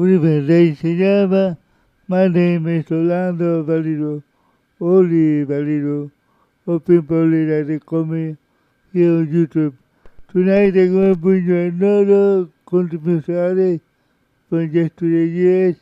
Ladies and gentlemen, my name is Orlando Valido, Oli Valido, or people that they call me here on YouTube. Tonight I'm going to bring you another controversial from yesterday's years.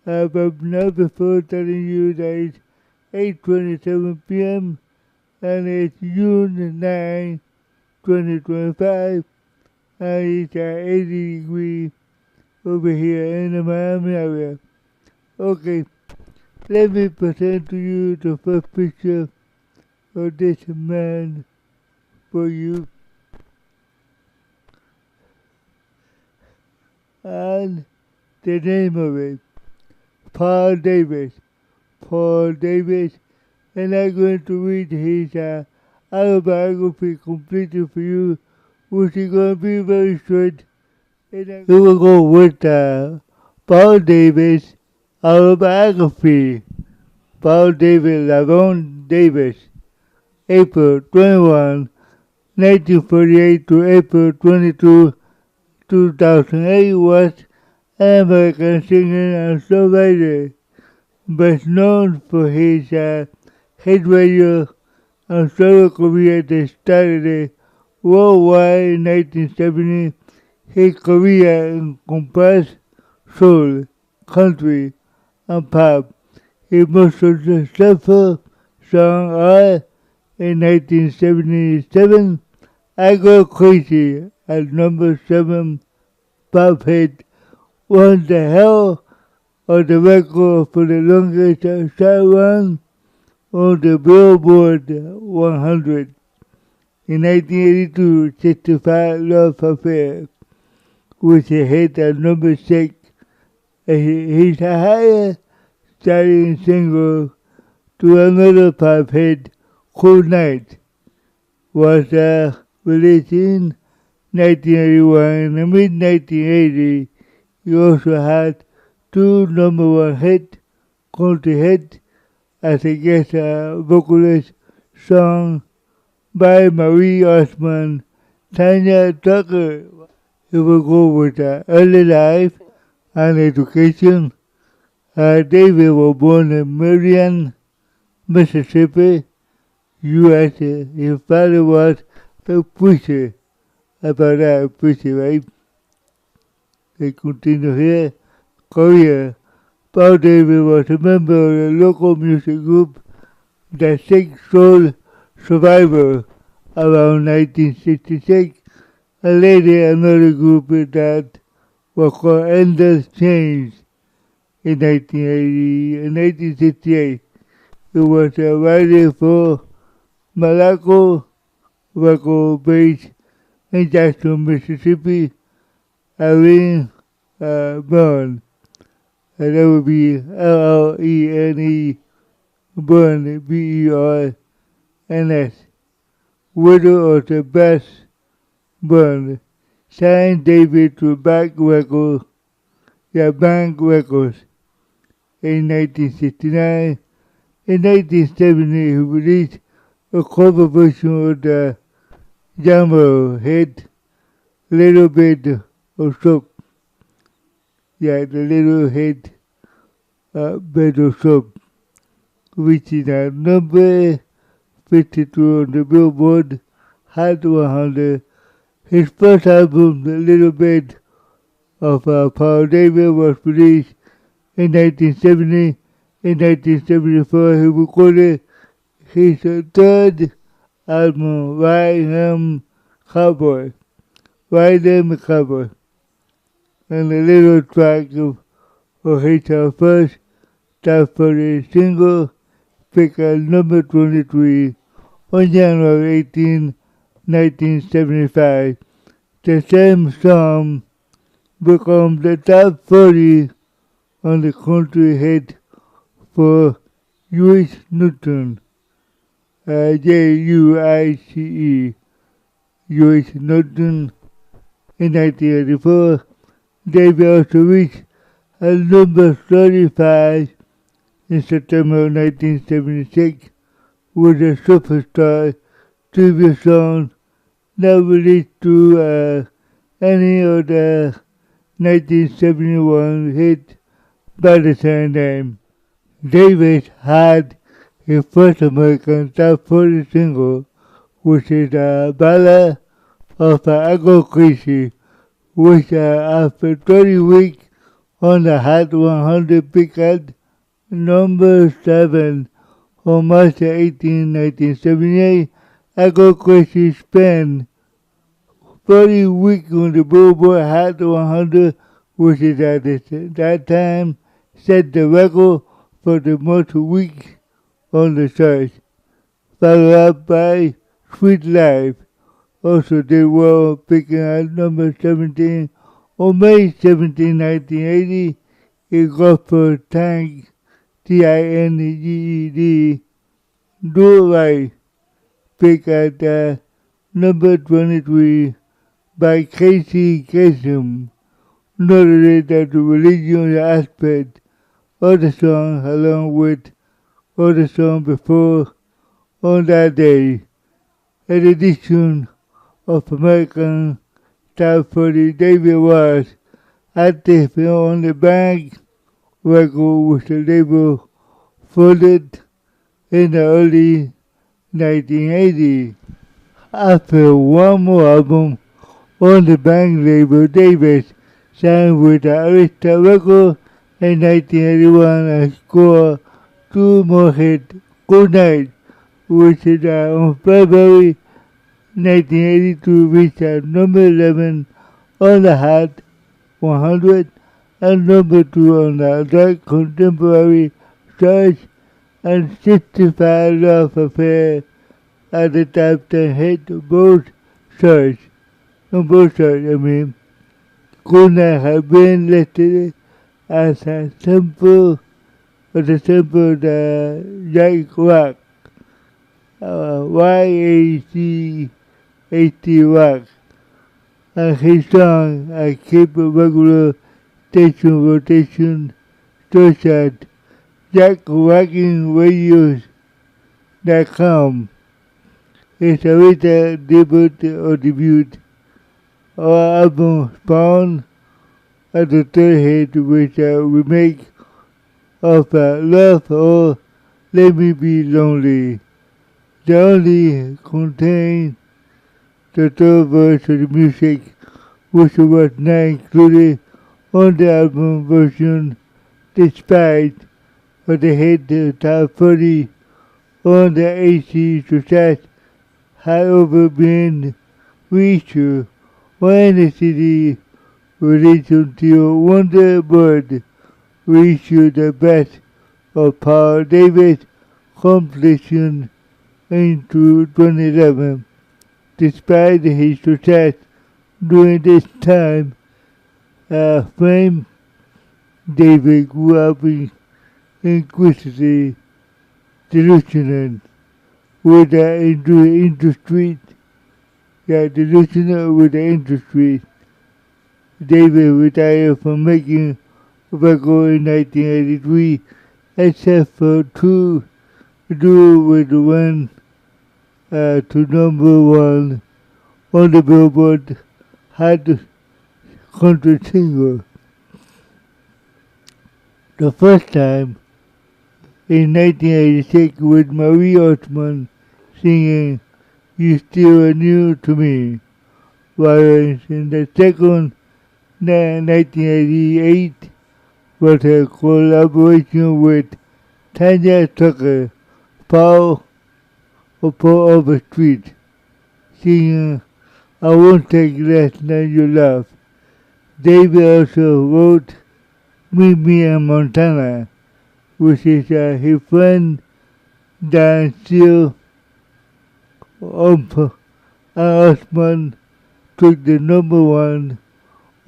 But not before telling you that it's 8:27 p.m. and it's June 9, 2025, and it's at 80 degrees over here in the Miami area. Okay, let me present to you the first picture of this man for you. And the name of it, Paul Davis. Paul Davis, and I'm going to read his autobiography completely for you, which is going to be very short. And we will go with Paul Davis autobiography. Paul Davis, Lavon Davis, April 21, 1948 to April 22, 2008 was an American singer and songwriter, best known for his hit radio and solo career that started worldwide in 1970. His career encompassed soul, country, and pop. His most successful songs are in 1977, I Go Crazy at number 7 pop hit, won the hell of the record for the longest chart run on the Billboard 100. In 1982, 65 Love Affair, which hit at number 6, his highest selling single to another pop hit, Cool Night, was released in 1981. In the mid-1980s, he also had 2 number 1 hits, country hits, as a guest vocalist sung by Marie Osmond, Tanya Tucker. He will go with early life and education. David was born in Marion, Mississippi, USA. His father was a preacher. About that, preacher, right? They continue here. Career. Paul Davis was a member of the local music group, the Sick Soul Survivor, around 1966, and later another group that was called Endless Change in 1968. He was a writer for Malaco record based in Jackson, Mississippi, Irene Byrne. And that would be Lene Byrne, Bernns, widow of the Bass Byrne, signed David to Bank Records in 1969. In 1970, he released a cover version of the genre hit Little Bit of Soap. Yeah, the little hit Bit of Soap, which is at number 52 on the Billboard Hot 100. His first album, The Little Bit of Paul Davis, was released in 1970. In 1974, he recorded his third album, Ride 'Em Cowboy, and the little track of his first top 40 single, picked at number 23 on January 18, 1975. The same song became the top 40 on the country hit for Juice Newton, Juice, Juice Newton. In 1984, David also reached at number 35 in September 1976 with a Superstar tribute song not released to any of the 1971 hit by the same name. Davis had his first American top 40 single, which is a ballad of Agocracy, which after 30 weeks on the Hot 100 peaked at number 7 on March 18, 1978. Agocracy spent 40 weeks on the Billboard Hot 100, which is at that time set the record for the most weeks on the chart, followed up by Sweet Life. Also did well, picking at number 17 on May 17, 1980. It got for Tank, T-I-N-G-E-D, Do It Right, picked at number 23 by Casey Kasem. Noted that the religious aspect of the song, along with other songs before on that day, an edition of American Top 40, David was active on the bank record with the label folded in the early 1980s. After one more album on the bank label, Davis signed with the Arista record in 1981 and scored two more hits, Good Night, which is on February 1982 reached at number 11 on the Hot 100 and number 2 on the Dark Contemporary chart, and 65 Love Affair at the top 10 hit both charts. On both charts, Good Night has been listed as a sample of the sample the Jack Rock, Y-A-C-H-T Rock, and his song I keep a regular station rotation such at JackRockingRadios.com. It's a later debut or album spawned as the third hit with a remake of Love or Let Me Be Lonely. They only contain the third verse of the music, which was not included on the album version, despite the hit top 30 on the AC chart had ever been reissued on any CD released until Wonder Bird reissued the Best of Paul Davis compilation into 2011. Despite his success during this time frame, David grew up increasingly delusional with the industry. Delusional with the industry. David retired from making records in 1983, except for two do with one to number 1 on the Billboard Hot Country Single. The first time in 1986 with Marie Osmond singing You Still Are New to Me, whereas in the second 1988 was a collaboration with Tanya Tucker, Paul Overstreet, singing I Won't Take Less Than Your Love. David also wrote Meet Me in Montana, which is his friend Dan Steele and Osmond took the number 1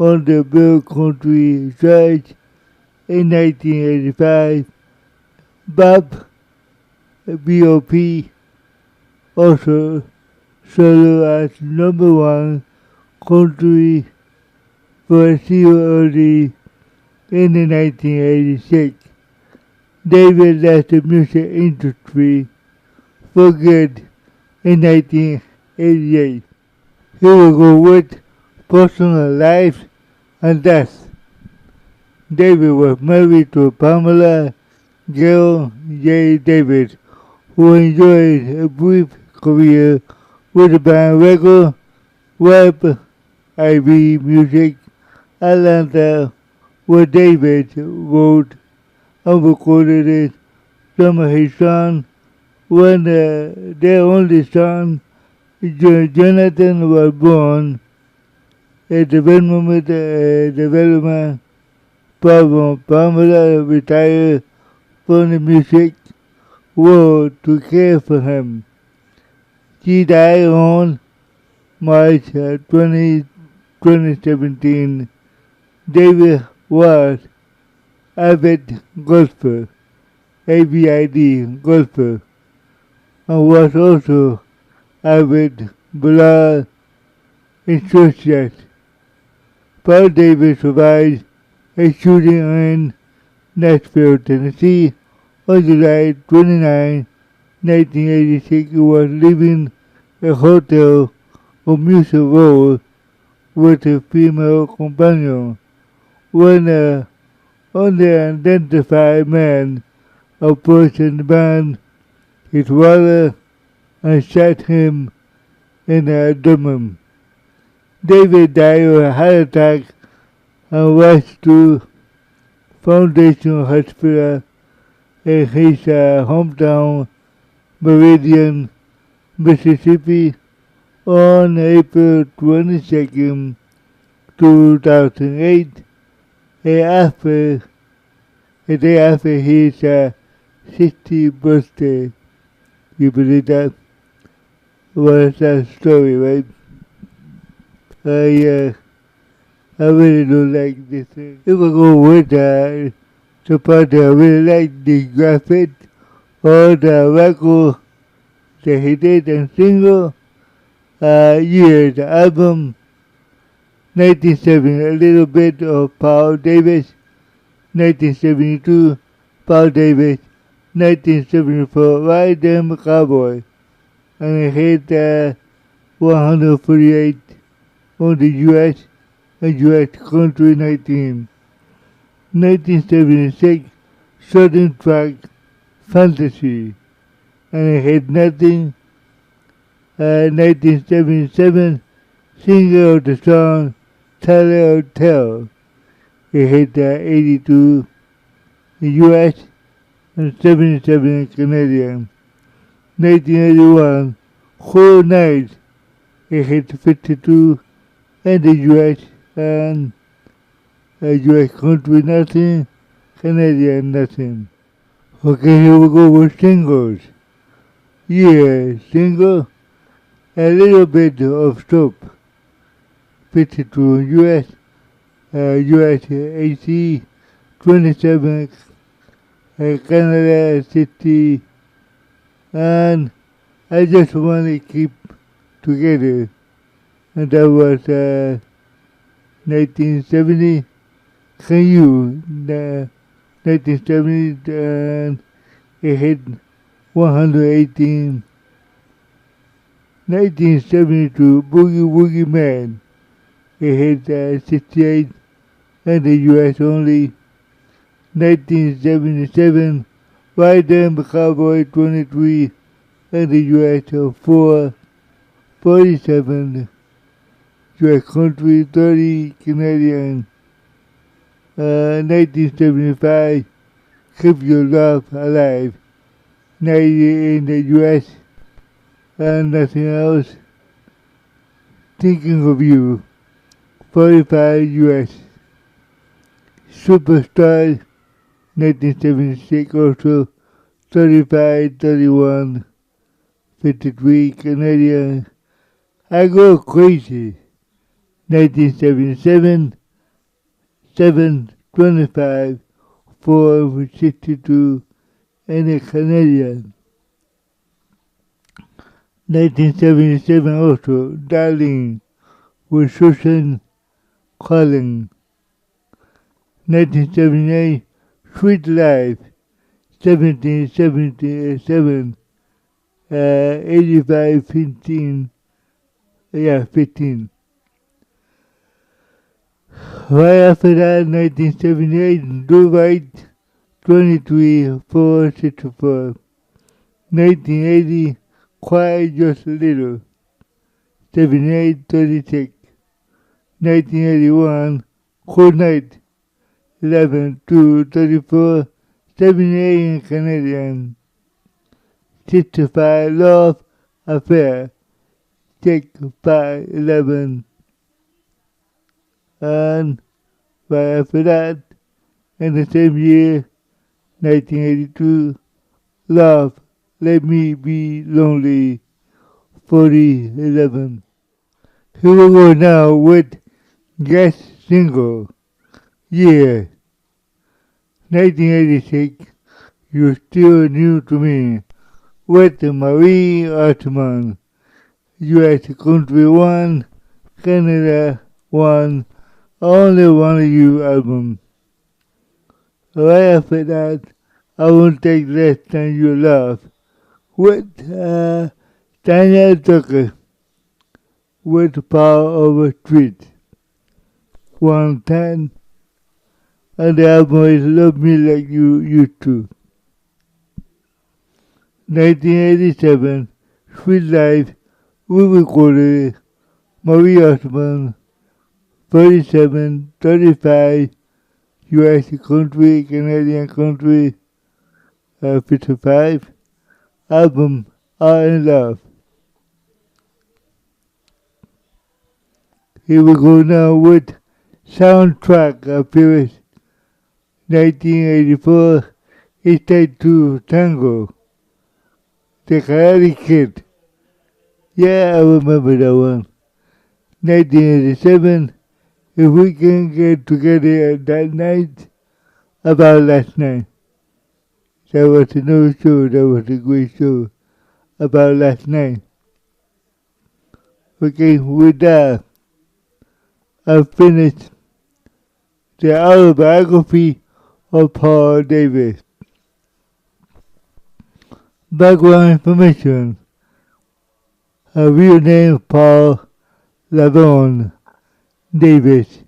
on the Bill Country chart in 1985. Bob, B.O.P., also solo as number 1 country for a single early in the 1986. David left the music industry for good in 1988. Here we go with personal life and death. David was married to Pamela Gail J. David, who enjoyed a brief career with the band Record Web IV Music Atlanta, where David wrote and recorded it. Some of his sons, when their only son, Jonathan, was born. A development problem. Pamela retired from the music world to care for him. She died on March 2017. David was avid golfer, AVID golfer, and was also avid blood enthusiast. Paul Davis survived a shooting in Nashville, Tennessee on July 29, 1986. He was leaving a hotel on Music Road with a female companion when an unidentified man approached the man, his brother, and shot him in the abdomen. David died of a heart attack and rushed to Foundation Hospital in his hometown, Meridian, Mississippi, on April 22, 2008, a day after his 60th birthday. You believe that? What a sad story, right? I really don't like this thing. If I go with the part I really like the graphic or the record that he did and single, the album 1970, a little bit of Paul Davis, 1972, Paul Davis, 1974, Ride Them Cowboy, and it hit 148 on the US and US Country 1976, Southern Track Fantasy, and it hit nothing. 1977, singer of the song Tell Tell. It hit 82 in US and 77 in Canadian. 1981, Whole Night. It hit 52 in the US and US country nothing, Canadian nothing. Okay, here we go with singles. Yeah, single, a little bit of soap. 52 US, US 80, 27, Canada 60, and I just want to keep together. And that was 1970. Can you? 1970, and it hit 118. 1972, Boogie Woogie Man. It hit 68 in the US only. 1977, Ride Them Cowboy 23 in the US 447. US country 30 Canadian. 1975, Keep Your Love Alive. 90 in the US and nothing else. Thinking of You. 45 US. Superstar 1976 also 35, 31, 53 Canadian. I Go Crazy 1977 7, 25, 4, 62 and a Canadian. 1977 also Darling with Susan Collins. 1978 Sweet Life 1777 85 15 15. Right after that, 1978, Do Right, 23,464. 1980, Quiet Just a Little, 78,36. 1981, Cold Night, 11,234. 78 in Canadian. 65, Love Affair, check 511. And right after that, in the same year, 1982, Love, Let Me Be Lonely, 4011. Here we go now with guest single, Yeah, 1986, You're Still New to Me, with Marie Artman, US Country 1, Canada 1, Only One of You album. Right after that, I Won't Take Less Than Your Love, with Daniel Tucker, with the Power of a Street, 110, and the album is Love Me Like You Used to. 1987, Sweet Life, we recorded Marie Osmond, 37, 35, US country, Canadian country, 55, album Are in Love. Here we go now with soundtrack appearance 1984, It's Time to Tango, The Karate Kid. Yeah, I remember that one. 1987, If We Can Get Together That Night, About Last Night. That was another show, that was a great show, About Last Night. Okay, with that, I've finished the autobiography of Paul Davis. Background information. Her real name Paul Lavon Davis.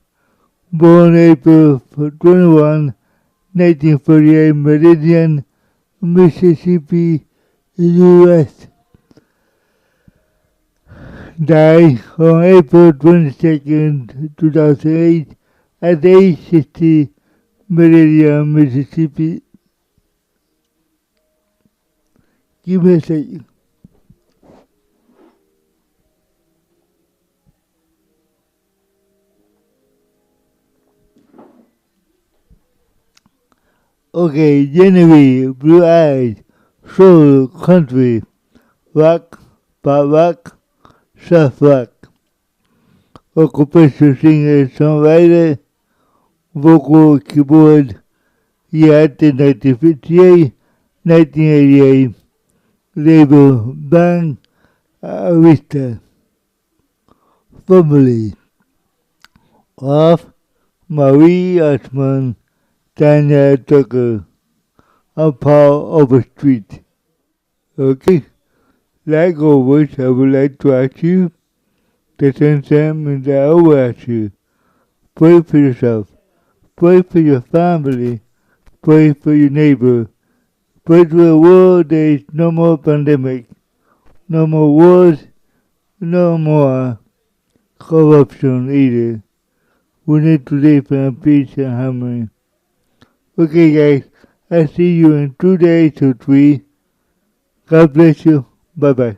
Born April 21, 1948, Meridian, Mississippi, U.S. Died on April 22nd, 2008, at age 60, Meridian, Mississippi. Give me a second. Okay, Genevieve, Blue Eyes, Soul, Country, Rock, Pop Rock, Soft Rock. Occupation singer, songwriter, vocal keyboard, year 1958, 1988. Label Bang Vista. Family of Marie Osmond, Daniel Tucker, and Paul Overstreet. Okay, like always, I would like to ask you to send them and I will ask you. Pray for yourself, pray for your family, pray for your neighbor, pray for the world there is no more pandemic, no more wars, no more corruption either. We need to live in peace and harmony. Okay guys, I'll see you in 2 days or 3. God bless you. Bye bye.